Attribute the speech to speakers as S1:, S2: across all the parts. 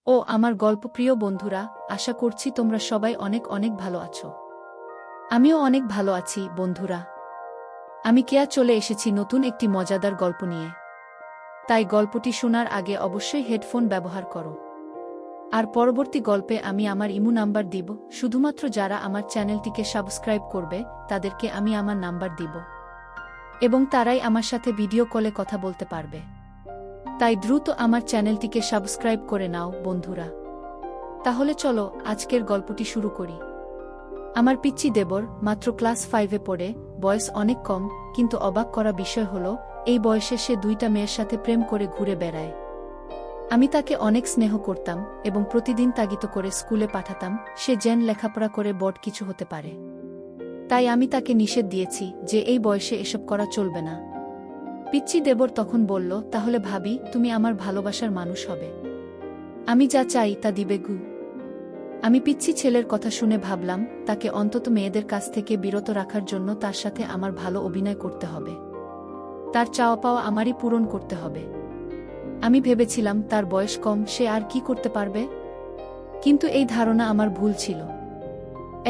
S1: ও আমার গল্পপ্রিয় বন্ধুরা, আশা করছি তোমরা সবাই অনেক অনেক ভালো আছো। আমিও অনেক ভালো আছি বন্ধুরা। আমি কেয়া চলে এসেছি নতুন একটি মজাদার গল্প নিয়ে। তাই গল্পটি শোনার আগে অবশ্যই হেডফোন ব্যবহার করো। আর পরবর্তী গল্পে আমি আমার ইমো নাম্বার দিব, শুধুমাত্র যারা আমার চ্যানেলটিকে সাবস্ক্রাইব করবে তাদেরকে আমি আমার নাম্বার দিব, এবং তারাই আমার সাথে ভিডিও কলে কথা বলতে পারবে। তাই দ্রুত আমার চ্যানেলটিকে সাবস্ক্রাইব করে নাও বন্ধুরা। তাহলে চলো আজকের গল্পটি শুরু করি। আমার পিচ্চি দেবর মাত্র ক্লাস 5-এ পড়ে, বয়স অনেক কম, কিন্তু অবাক করা বিষয় হলো এই বয়সে সে 2টা মেয়ের সাথে প্রেম করে ঘুরে বেড়ায়। আমি তাকে অনেক স্নেহ করতাম এবং প্রতিদিন তাগিদ করে স্কুলে পাঠাতাম, সে যেন লেখাপড়া করে বড় কিছু হতে পারে। তাই আমি তাকে নিষেধ দিয়েছি যে এই বয়সে এসব করা চলবে না। পিচ্চি দেবর তখন বলল, তাহলে ভাবি তুমি আমার ভালোবাসার মানুষ হবে, আমি যা চাই তা দিবে গু। আমি পিচ্চি ছেলের কথা শুনে ভাবলাম তাকে অন্তত মেয়েদের কাছ থেকে বিরত রাখার জন্য তার সাথে আমার ভালো অভিনয় করতে হবে, তার চাওয়া পাওয়া আমারই পূরণ করতে হবে। আমি ভেবেছিলাম তার বয়স কম, সে আর কি করতে পারবে। কিন্তু এই ধারণা আমার ভুল ছিল।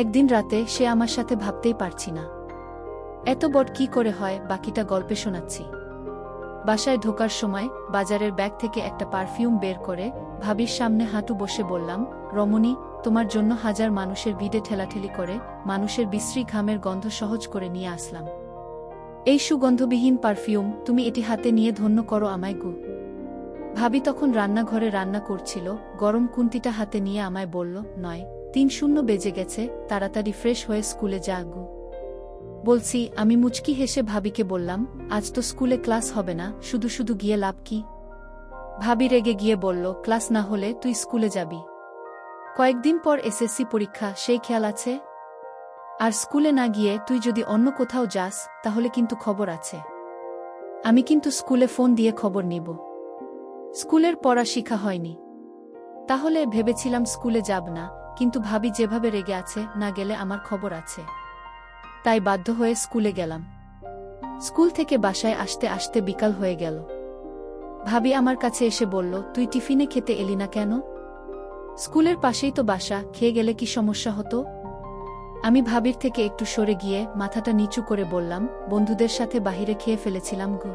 S1: একদিন রাতে সে আমার সাথে ভাবতেই পারছি না। এত বড় কি করে হয়, বাকিটা গল্পে শোনাচ্ছি। বাসায় ঢোকার সময় বাজারের ব্যাগ থেকে একটা পারফিউম বের করে ভাবির সামনে হাঁটু বসে বললাম, রমণী, তোমার জন্য হাজার মানুষের ভিড়ে ঠেলাঠেলি করে মানুষের বিশ্রী ঘামের গন্ধ সহজ করে নিয়ে আসলাম। এই সুগন্ধবিহীন পারফিউম, তুমি এটি হাতে নিয়ে ধন্য করো আমায় গু। ভাবি তখন রান্নাঘরে রান্না করছিল, গরম কুন্তিটা হাতে নিয়ে আমায় বলল, 9:30 বেজে গেছে, তাড়াতাড়ি ফ্রেশ হয়ে স্কুলে যা গু। বলছি, আমি মুচকি হেসে ভাবিকে বললাম, আজ তো স্কুলে ক্লাস হবে না, শুধু শুধু গিয়ে লাভ কি। ভাবি রেগে গিয়ে বলল, ক্লাস না হলে তুই স্কুলে যাবি? কয়েকদিন পর এসএসসি পরীক্ষা, সেই খেয়াল আছে? আর স্কুলে না গিয়ে তুই যদি অন্য কোথাও যাস তাহলে কিন্তু খবর আছে। আমি কিন্তু স্কুলে ফোন দিয়ে খবর নিব। স্কুলের পড়া শিখা হয়নি। তাহলে ভেবেছিলাম স্কুলে যাব না, কিন্তু ভাবি যেভাবে রেগে আছে, না গেলে আমার খবর আছে। তাই বাধ্য হয়ে স্কুলে গেলাম। স্কুল থেকে বাসায় আসতে আসতে বিকাল হয়ে গেল। ভাবি আমার কাছে এসে বলল, তুই টিফিনে খেতে এলি না কেন? স্কুলের পাশেই তো বাসা, খেয়ে গেলে কি সমস্যা হতো? আমি ভাবির থেকে একটু সরে গিয়ে মাথাটা নিচু করে বললাম, বন্ধুদের সাথে বাহিরে খেয়ে ফেলেছিলাম গো।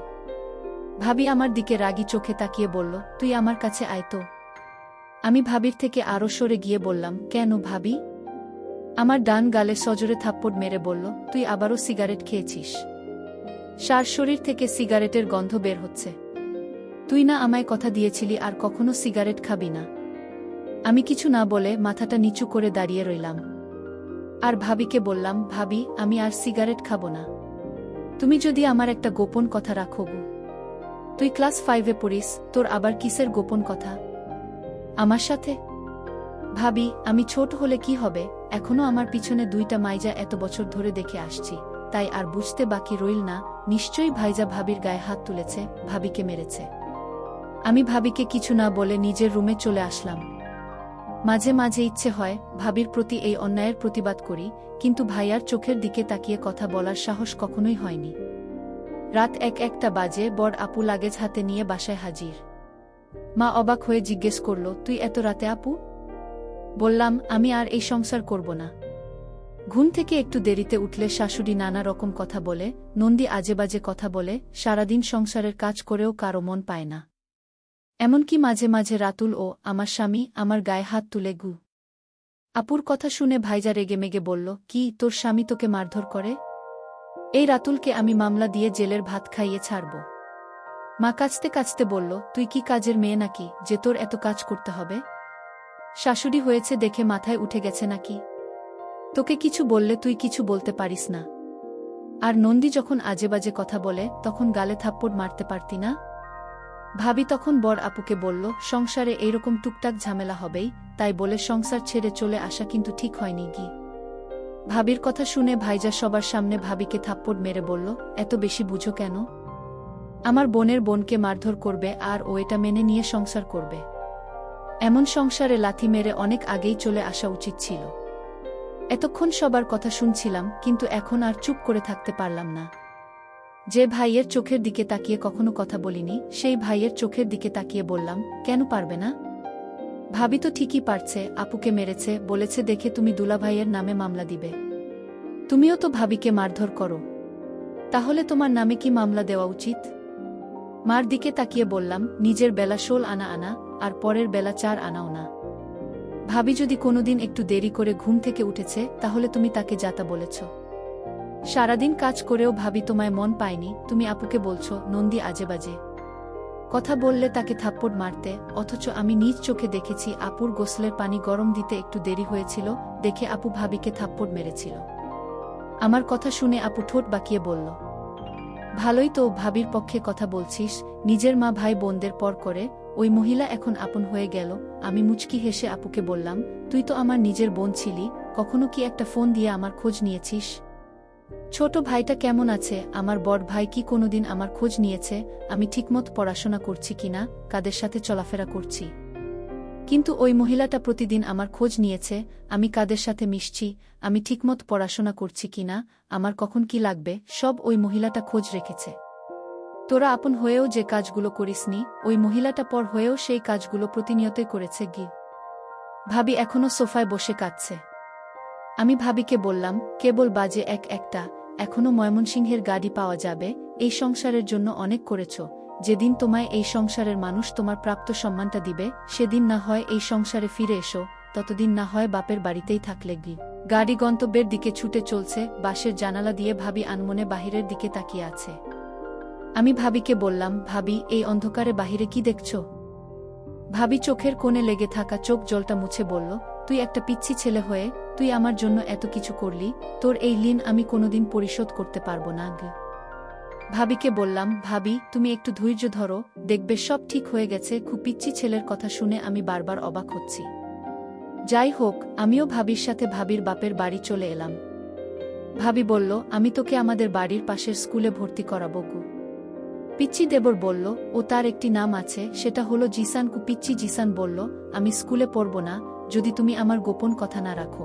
S1: ভাবি আমার দিকে রাগী চোখে তাকিয়ে বলল, তুই আমার কাছে আয় তো। আমি ভাবির থেকে আরও সরে গিয়ে বললাম, কেন ভাবি? আমার ডান গালে সজোরে থাপ্পড় মেরে বলল, তুই আবারও সিগারেট খেয়েছিস। সার শরীর থেকে সিগারেটের গন্ধ বের হচ্ছে। তুই না আমায় কথা দিয়েছিলি আর কখনো সিগারেট খাবি না? আমি কিছু না বলে মাথাটা নিচু করে দাঁড়িয়ে রইলাম। আর ভাবিকে বললাম, ভাবি, আমি আর সিগারেট খাবো না। তুমি যদি আমার একটা গোপন কথা রাখো গো। তুই ক্লাস 5-এ পড়িস, তোর আবার কিসের গোপন কথা আমার সাথে? ভাবি, আমি ছোট হলে কি হবে, এখনো আমার পিছনে 2টা মাইজা এত বছর ধরে দেখে আসছি, তাই আর বুঝতে বাকি রইল না, নিশ্চয়ই ভাইজা ভাবির গায়ে হাত তুলেছে, ভাবিকে মেরেছে। আমি ভাবিকে কিছু না বলে নিজের রুমে চলে আসলাম। মাঝে মাঝে ইচ্ছে হয় ভাবির প্রতি এই অন্যায়ের প্রতিবাদ করি, কিন্তু ভাইয়ার চোখের দিকে তাকিয়ে কথা বলার সাহস কখনোই হয়নি। রাত 1-1টা বাজে, বড় আপু লাগেজ হাতে নিয়ে বাসায় হাজির। মা অবাক হয়ে জিজ্ঞেস করল, তুই এত রাতে আপু? বললাম, আমি আর এই সংসার করব না। ঘুম থেকে একটু দেরিতে উঠলে শাশুড়ি নানা রকম কথা বলে, নন্দী আজেবাজে কথা বলে, সারাদিন সংসারের কাজ করেও কারো মন পায় না। এমনকি মাঝে মাঝে রাতুল ও আমার স্বামী আমার গায়ে হাত তুলে গু। আপুর কথা শুনে ভাইজা রেগেমেগে বলল, কি, তোর স্বামী তোকে মারধর করে? এই রাতুলকে আমি মামলা দিয়ে জেলের ভাত খাইয়ে ছাড়ব। মা কাঁচতে কাঁচতে বলল, তুই কি কাজের মেয়ে নাকি যে তোর এত কাজ করতে হবে? শাশুড়ি হয়েছে দেখে মাথায় উঠে গেছে নাকি? তোকে কিছু বললে তুই কিছু বলতে পারিস না? আর নন্দী যখন আজেবাজে কথা বলে তখন গালে থাপ্পড় মারতে পারতি না? ভাবি তখন বড় আপুকে বলল, সংসারে এইরকম টুকটাক ঝামেলা হবেই, তাই বলে সংসার ছেড়ে চলে আসা কিন্তু ঠিক হয়নি গি। ভাবির কথা শুনে ভাইজা সবার সামনে ভাবিকে থাপ্পড় মেরে বলল, এত বেশি বুঝো কেন? আমার বোনের বোনকে মারধর করবে আর ও এটা মেনে নিয়ে সংসার করবে? এমন সংসারে লাথি মেরে অনেক আগেই চলে আসা উচিত ছিল। এতক্ষণ সবার কথা শুনছিলাম, কিন্তু এখন আর চুপ করে থাকতে পারলাম না। যে ভাইয়ের চোখের দিকে তাকিয়ে কখনো কথা বলিনি, সেই ভাইয়ের চোখের দিকে তাকিয়ে বললাম, কেন পারবে না? ভাবি তো ঠিকই পারছে, আপুকে মেরেছে, বলেছে দেখে তুমি দুলাভাইয়ের নামে মামলা দিবে। তুমিও তো ভাবিকে মারধর করো, তাহলে তোমার নামে কি মামলা দেওয়া উচিত? মার দিকে তাকিয়ে বললাম, নিজের বেলা 16 আনা আনা, আর পরের বেলা 4 আনাও না। ভাবি যদি কোনোদিন একটু দেরি করে ঘুম থেকে উঠেছে তাহলে তুমি তাকে যাতা বলেছ। সারাদিন কাজ করেও ভাবি তোমায় মন পায়নি, তুমি আপুকে বলছো নন্দী আজেবাজে কথা বললে তাকে থাপ্পড় মারতে, অথচ আমি নিজ চোখে দেখেছি আপুর গোসলের পানি গরম দিতে একটু দেরি হয়েছিল দেখে আপু ভাবিকে থাপ্পড় মেরেছিল। আমার কথা শুনে আপু ঠোঁট বাঁকিয়ে বলল, ভালোই তো, ভাবির পক্ষে কথা বলছিস, নিজের মা ভাই বোনদের পর করে ওই মহিলা এখন আপন হয়ে গেল। আমি মুচকি হেসে আপুকে বললাম, তুই তো আমার নিজের বোন ছিলি, কখনো কি একটা ফোন দিয়ে আমার খোঁজ নিয়েছিস? ছোট ভাইটা কেমন আছে? আমার বড় ভাই কি কোনোদিন আমার খোঁজ নিয়েছে আমি ঠিকমত পড়াশোনা করছি কিনা, কাদের সাথে চলাফেরা করছি? কিন্তু ওই মহিলাটা প্রতিদিন আমার খোঁজ নিয়েছে, আমি কাদের সাথে মিশছি, আমি ঠিকমত পড়াশোনা করছি কিনা, আমার কখন কি লাগবে, সব ওই মহিলাটা খোঁজ রেখেছে। তোরা আপন হয়েও যে কাজগুলো করিসনি, ওই মহিলাটা পর হয়েও সেই কাজগুলো প্রতিনিয়তই করেছে। ভাবি এখনো সোফায় বসে কাঁদছে। আমি ভাবিকে বললাম, কেবল বাজে একটা, এখনো ময়মনসিংহের গাড়ি পাওয়া যাবে, এই সংসারের জন্য অনেক করেছ, যেদিন তোমায় এই সংসারের মানুষ তোমার প্রাপ্ত সম্মানটা দিবে সেদিন না হয় এই সংসারে ফিরে এসো, ততদিন না হয় বাপের বাড়িতেই থাকলে। গাড়ি গন্তব্যের দিকে ছুটে চলছে, বাসের জানালা দিয়ে ভাবি আনমনে বাহিরের দিকে তাকিয়ে আছে। আমি ভাবিকে বললাম, ভাবি এই অন্ধকারে বাহিরে কি দেখছ? ভাবি চোখের কোণে লেগে থাকা চোখ জলটা মুছে বলল, তুই একটা পিচ্ছি ছেলে হয়ে তুই আমার জন্য এত কিছু করলি, তোর এই ঋণ আমি কোনোদিন পরিশোধ করতে পারবো না। ভাবিকে বললাম, ভাবি তুমি একটু ধৈর্য ধরো, দেখবে সব ঠিক হয়ে গেছে। খুব পিচ্ছি ছেলের কথা শুনে আমি বারবার অবাক হচ্ছি। যাই হোক, আমিও ভাবির সাথে ভাবির বাপের বাড়ি চলে এলাম। ভাবি বলল, আমি তোকে আমাদের বাড়ির পাশের স্কুলে ভর্তি করাবো। পিচ্চি দেবর বলল, ও তার একটি নাম আছে, সেটা হলো জিসান। পিচ্চি জিসান বলল, আমি স্কুলে পড়ব না যদি তুমি আমার গোপন কথা না রাখো।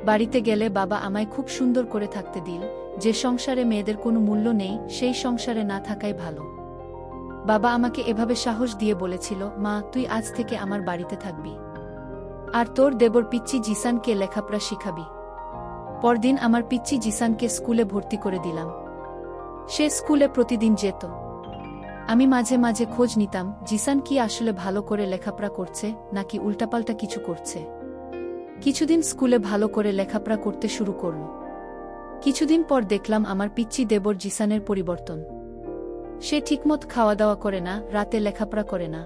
S1: বাড়িতে গেলে বাবা আমায় খুব সুন্দর করে থাকতে দিল, যে সংসারে মেয়েদের কোনো মূল্য নেই সেই সংসারে না থাকাই ভালো। বাবা আমাকে এভাবে সাহস দিয়ে বলেছিল, মা তুই আজ থেকে আমার বাড়িতে থাকবি, আর তোর দেবর পিচ্চি জিসানকে লেখাপড়া শিখাবি। পরদিন আমার পিচ্চি জিসানকে স্কুলে ভর্তি করে দিলাম। সে স্কুলে প্রতিদিন যেত। আমি মাঝে মাঝে খোঁজ নিতাম জিসান কি আসলে ভালো করে লেখাপড়া করছে নাকি উল্টাপাল্টা কিছু করছে। কিছুদিন স্কুলে ভালো করে লেখাপড়া করতে শুরু করল। কিছুদিন পর দেখলাম আমার পিচ্চি দেবর জিসানের পরিবর্তন। সে ঠিকমত খাওয়া দাওয়া করে না, রাতে লেখাপড়া করে না।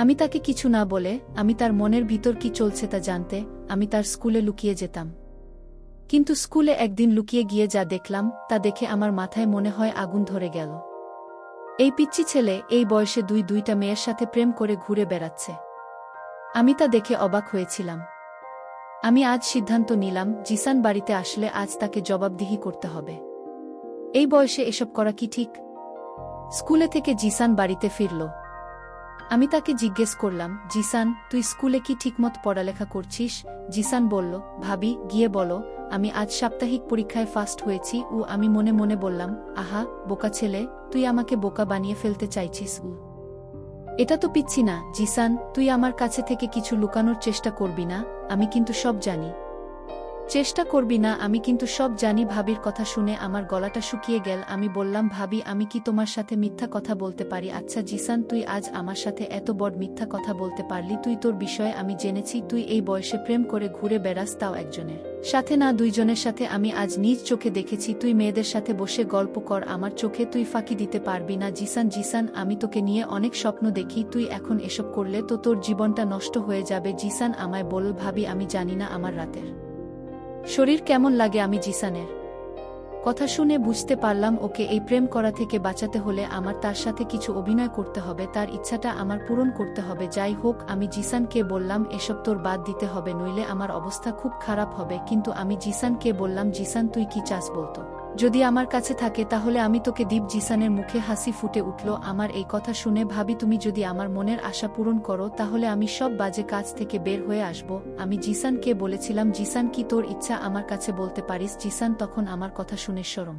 S1: আমি তাকে কিছু না বলে, আমি তার মনের ভিতর কি চলছে তা জানতে আমি তার স্কুলে লুকিয়ে যেতাম। কিন্তু স্কুলে একদিন লুকিয়ে গিয়ে যা দেখলাম তা দেখে আমার মাথায় মনে হয় আগুন ধরে গেল। এই পিচ্চি ছেলে এই বয়সে দুইটা মেয়ের সাথে প্রেম করে ঘুরে বেড়াচ্ছে। আমি তা দেখে অবাক হয়েছিলাম। আমি আজ সিদ্ধান্ত নিলাম, জিসান বাড়িতে আসলে আজ তাকে জবাবদিহি করতে হবে। এই বয়সে এসব করা কি ঠিক? স্কুলে থেকে জিসান বাড়িতে ফিরল। আমি তাকে জিজ্ঞেস করলাম, জিসান তুই স্কুলে কি ঠিকমত পড়ালেখা করছিস? জিসান বলল, ভাবি গিয়ে বলো আমি আজ সাপ্তাহিক পরীক্ষায় ফার্স্ট হয়েছি। আমি মনে মনে বললাম, আহা বোকা ছেলে, তুই আমাকে বোকা বানিয়ে ফেলতে চাইছিস। এটা তো পিচ্ছি না। জিসান তুই আমার কাছে থেকে কিছু লুকানোর চেষ্টা করবি না, আমি কিন্তু সব জানি। চেষ্টা করবি না, আমি কিন্তু সব জানি। ভাবির কথা শুনে আমার গলাটা শুকিয়ে গেল। আমি বললাম, ভাবি আমি কি তোমার সাথে মিথ্যা কথা বলতে পারি? আচ্ছা জিসান তুই আজ আমার সাথে এত বড় মিথ্যা কথা বলতে পারলি? তুই তোর বিষয়ে আমি জেনেছি, তুই এই বয়সে প্রেম করে ঘুরে বেড়াস, তাও একজনের সাথে না দুইজনের সাথে। আমি আজ নিজ চোখে দেখেছি তুই মেয়েদের সাথে বসে গল্প কর, আমার চোখে তুই ফাঁকি দিতে পারবি না। জিসান জিসান আমি তোকে নিয়ে অনেক স্বপ্ন দেখি, তুই এখন এসব করলে তো তোর জীবনটা নষ্ট হয়ে যাবে। জিসান আমায় বল, ভাবি আমি জানি না আমার রাতের শরীর কেমন লাগে। আমি জিসানের কথা শুনে বুঝতে পারলাম ওকে এই প্রেম করা থেকে বাঁচাতে হলে আমার তার সাথে কিছু অভিনয় করতে হবে, তার ইচ্ছাটা আমার পূরণ করতে হবে। যাই হোক, আমি জিসানকে বললাম এসব তোর বাদ দিতে হবে, নইলে আমার অবস্থা খুব খারাপ হবে। কিন্তু আমি জিসানকে বললাম, জিসান তুই কি চাস বলতো? যদি আমার কাছে থাকে তাহলে আমি তোকে দিব। জিসানের মুখে হাসি ফুটে উঠল আমার এই কথা শুনে। ভাবি তুমি যদি আমার মনের আশা পূরণ করো তাহলে আমি সব বাজে কাজ থেকে বের হয়ে আসব। আমি জিসানকে বলেছিলাম, জিসান কি তোর ইচ্ছা আমার কাছে বলতে পারিস? জিসান তখন আমার কথা শুনে শরম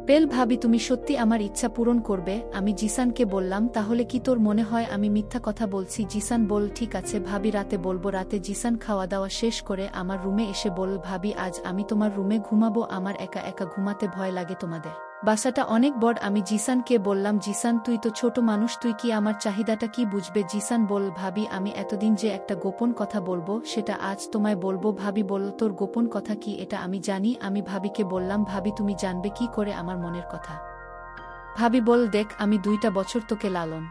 S1: পেল ভাবি তুমি সত্যি আমার ইচ্ছা পূরণ করবে? আমি জিসানকে বললাম তাহলে কি তোর মনে হয় আমি মিথ্যা কথা বলছি? জিসান বল ঠিক আছে ভাবি রাতে বলবো। রাতে জিসান খাওয়া দাওয়া শেষ করে আমার রুমে এসে বল ভাবি আজ আমি তোমার রুমে ঘুমাবো, আমার একা একা ঘুমাতে ভয় লাগে, তোমাদের বাসাটা অনেক বড়। আমি জিসানকে বললাম জিসান তুই তো ছোট মানুষ, তুই কি আমার চাহিদাটা কি বুঝবে? জিসান বল ভাবি আমি এতদিন যে একটা গোপন কথা বলবো সেটা আজ তোমায় বলবো। ভাবি বল তোর গোপন কথা কি? এটা আমি জানি। আমি ভাবিকে বললাম ভাবি তুমি জানবে কি করে আমার মনের কথা? ভাবি বল দেখ আমি 2টা বছর তোকে লালন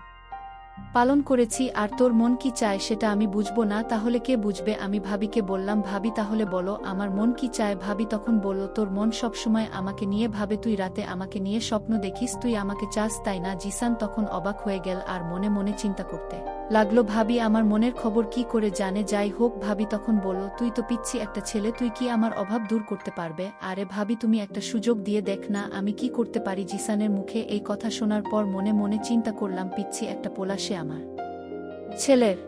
S1: পালন করেছি, আর তোর মন কি চায় সেটা আমি বুঝবো না তাহলে কে বুঝবে? আমি ভাবিকে বললাম ভাবি তাহলে বলো আমার মন কি চায়? ভাবি তখন বলল তোর মন সবসময় আমাকে নিয়ে ভাবে, তুই রাতে আমাকে নিয়ে স্বপ্ন দেখিস, তুই আমাকে চাস তাই না? জিসান তখন অবাক হয়ে গেল আর মনে মনে চিন্তা করতে লাগলো ভাবি আমার মনের খবর কি করে জানে? যাই হোক ভাবি তখন বলল তুই তো পিচ্ছি একটা ছেলে, তুই কি আমার অভাব দূর করতে পারবে? আরে ভাবি তুমি একটা সুযোগ দিয়ে দেখ না আমি কি করতে পারি? জিসানের মুখে এই কথা শোনার পর মনে মনে চিন্তা করলাম পিচ্ছি একটা পোলা, সে আমার ছেলের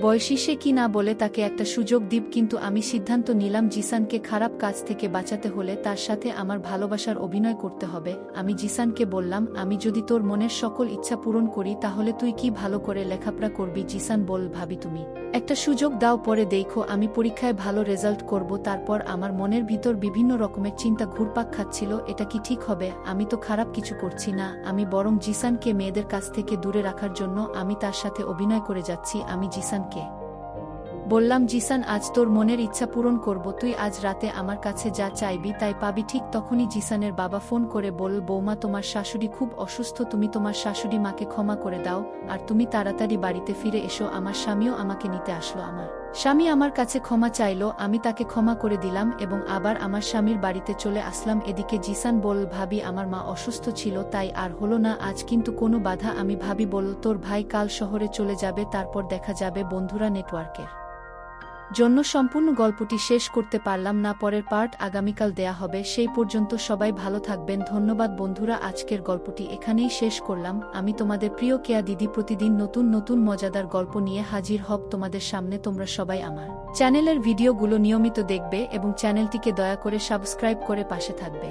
S1: বয়সী, সে কি না বলে তাকে একটা সুযোগ দিব? কিন্তু আমি সিদ্ধান্ত নিলাম জিসানকে খারাপ কাজ থেকে বাঁচাতে হলে তার সাথে আমার ভালোবাসার অভিনয় করতে হবে। আমি জিসানকে বললাম আমি যদি তোর মনের সকল ইচ্ছা পূরণ করি তাহলে তুই কি ভালো করে লেখাপড়া করবি? জিসান বল ভাবি তুমি একটা সুযোগ দাও, পরে দেখো আমি পরীক্ষায় ভালো রেজাল্ট করব। তারপর আমার মনের ভিতর বিভিন্ন রকমের চিন্তা ঘুরপাক খাচ্ছিল, এটা কি ঠিক হবে? আমি তো খারাপ কিছু করছি না, আমি বরং জিসানকে মেয়েদের কাছ থেকে দূরে রাখার জন্য আমি তার সাথে অভিনয় করে যাচ্ছি। আমি জিসানকে বললাম জিসান আজ তোর মনের ইচ্ছা পূরণ করব, তুই আজ রাতে আমার কাছে যা চাইবি তাই পাবি। ঠিক তখনই জিসানের বাবা ফোন করে বল বৌমা তোমার শাশুড়ি খুব অসুস্থ, তুমি তোমার শাশুড়ি মাকে ক্ষমা করে দাও আর তুমি তাড়াতাড়ি বাড়িতে ফিরে এসো। আমার স্বামীও আমাকে নিতে আসলো, আমার স্বামী আমার কাছে ক্ষমা চাইলো, আমি তাকে ক্ষমা করে দিলাম এবং আবার আমার স্বামীর বাড়িতে চলে আসলাম। এদিকে জিসান বল ভাবি আমার মা অসুস্থ ছিল তাই আর হলো না আজ কিন্তু কোনো বাধা। আমি ভাবি বল তোর ভাই কাল শহরে চলে যাবে, তারপর দেখা যাবে। বন্ধুরা নেটওয়ার্কের জন্য সম্পূর্ণ গল্পটি শেষ করতে পারলাম না, পরের পার্ট আগামীকাল দেয়া হবে। সেই পর্যন্ত সবাই ভালো থাকবেন, ধন্যবাদ বন্ধুরা। আজকের গল্পটি এখানেই শেষ করলাম। আমি তোমাদের প্রিয় কেয়া দিদি প্রতিদিন নতুন নতুন মজাদার গল্প নিয়ে হাজির হব তোমাদের সামনে। তোমরা সবাই আমার চ্যানেলের ভিডিওগুলো নিয়মিত দেখবে এবং চ্যানেলটিকে দয়া করে সাবস্ক্রাইব করে পাশে থাকবে।